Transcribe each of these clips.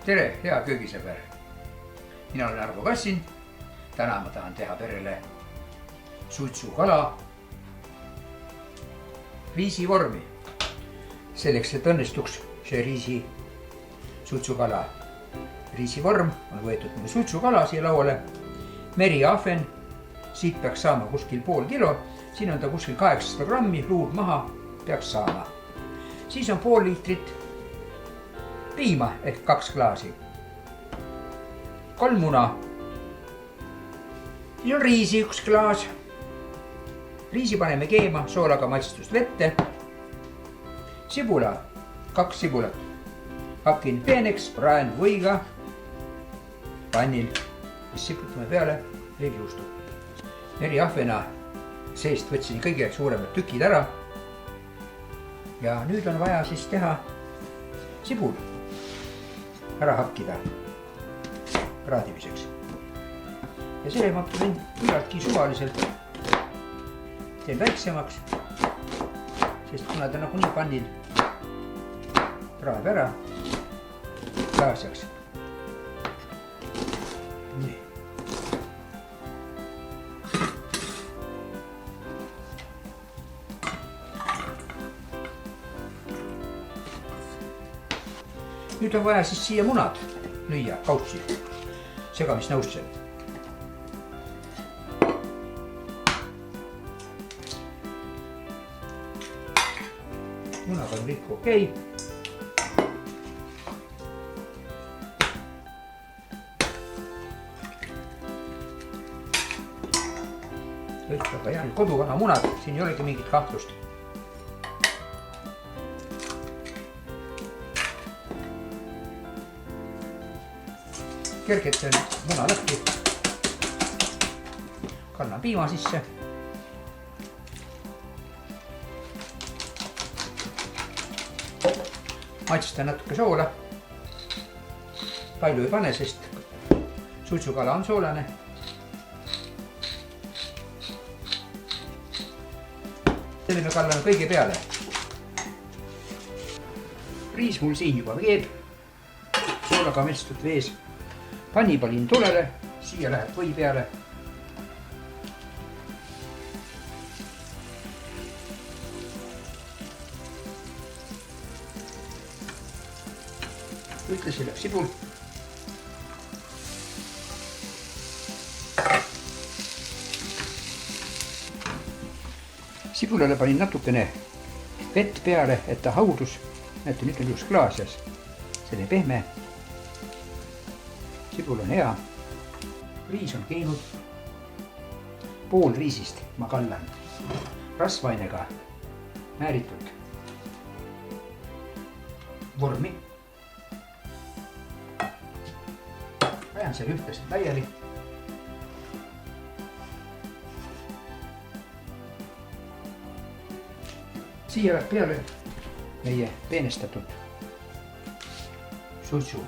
Tere, hea köögisõber! Mina olen Arvo Kassin. Täna ma tahan teha perele suitsukala riisivormi. Selleks, et õnnestuks see suitsukala riisivorm, on võetud mul suitsukala siia lauale. Meriahven, siit peaks saama kuskil pool kilo. Siin on ta kuskil 800 grammi, luud maha peaks saama. Siis on pool liitrit piima ehk 2 klaasi. 3 muna. Siis on riisi 1 klaas. Riisi paneme keema soolaga maitsustust vette. Sibula, 2 sibulat. Hakin peeneks, praen võiga pannil. Siis siputame peale veeljuustu. Meriahvena seest võtsin kõige suuremad tükid ära. Ja nüüd on vaja siis teha sibul ära hakkida praadimiseks. Ja selle ma teen küllaltki suvaliselt. Teen väiksemaks, sest kuna ta nagunii pannil praeb ära klaasjaks. Nii. Nüüd on vaja siis siia munad lüüa kautsi segamisnõusse. Munad on kõik okei. Kõik väga hea, kodukana munad, siin ei olegi mingit kahtlust. Kergelt on muna lõhki. Kannan piima sisse. Maitsestan natuke soola. Palju ei pane, sest suitsukala on soolane. Selle me kallame kõige peale. Riis mul siin juba veeb. Soolaga maitstud vees. Panni panin tulele, siia läheb või peale. Ütlesin läheb sibul. Sibulale panin natukene vett peale, et ta haudus. Näete, nüüd on just klaasjas. Selle pehme. Sibul on hea. Riis on keinud. Pool riisist ma kallan rasvainega määritud vormi. Ajan selle ühtlaselt laiali. Siia läheb peale meie peenestatud suitsu.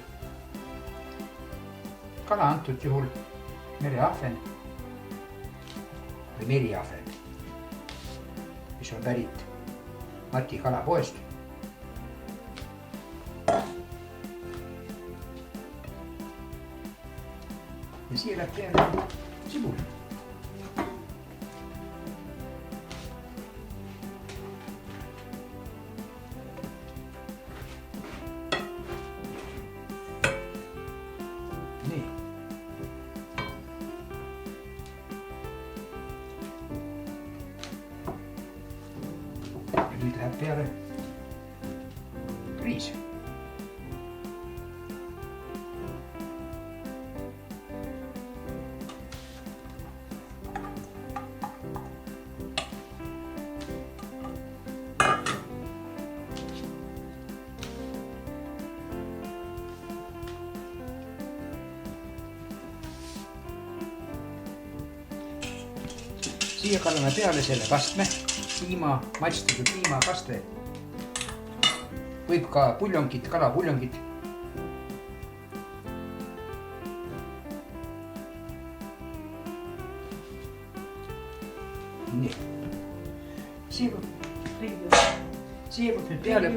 Kala antud juhul meriahven või meriahven, mis on pärit Mati kalapoest. Ja siia läheb peale sibul. Nii. Nüüd läheb peale riis. Siia kallame peale selle kastme, maitstatud piimakaste. Võib ka puljongit, kalapuljongit. Nii. Siia nüüd peale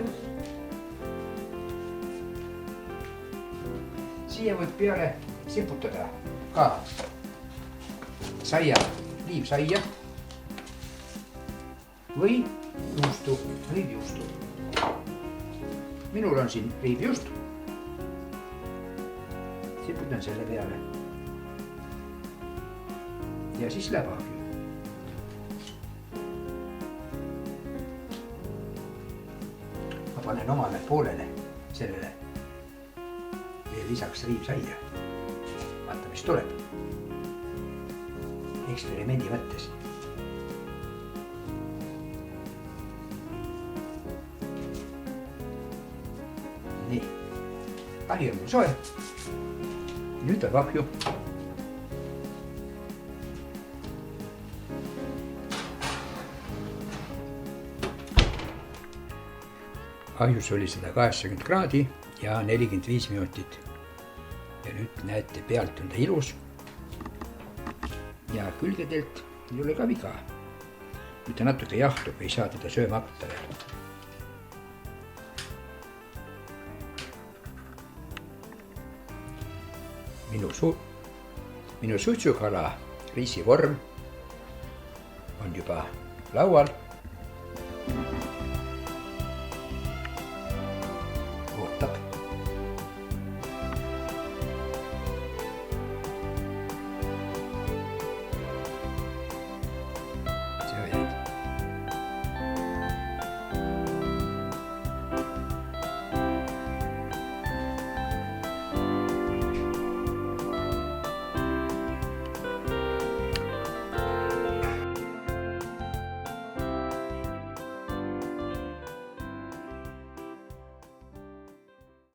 siia võib peale siputada ka saia, liivsaia või juustu, riivjuustu. Minul on siin riivjuust. Siputan selle peale. Ja siis läbahju. Ma panen omale poolele sellele veel lisaks riivsaia. Vaata, mis tuleb. Eksperimendi mõttes. Nii, ahi on mul soe. Nüüd on ahju. Ahjus oli 180 kraadi ja 45 minutit. Ja nüüd näete, pealt on ta ilus. Ja külgedelt ei ole ka viga. Nüüd ta natuke jahtub, ei saa teda sööma hakata veel. Minu suitsukala riisivorm on juba laual.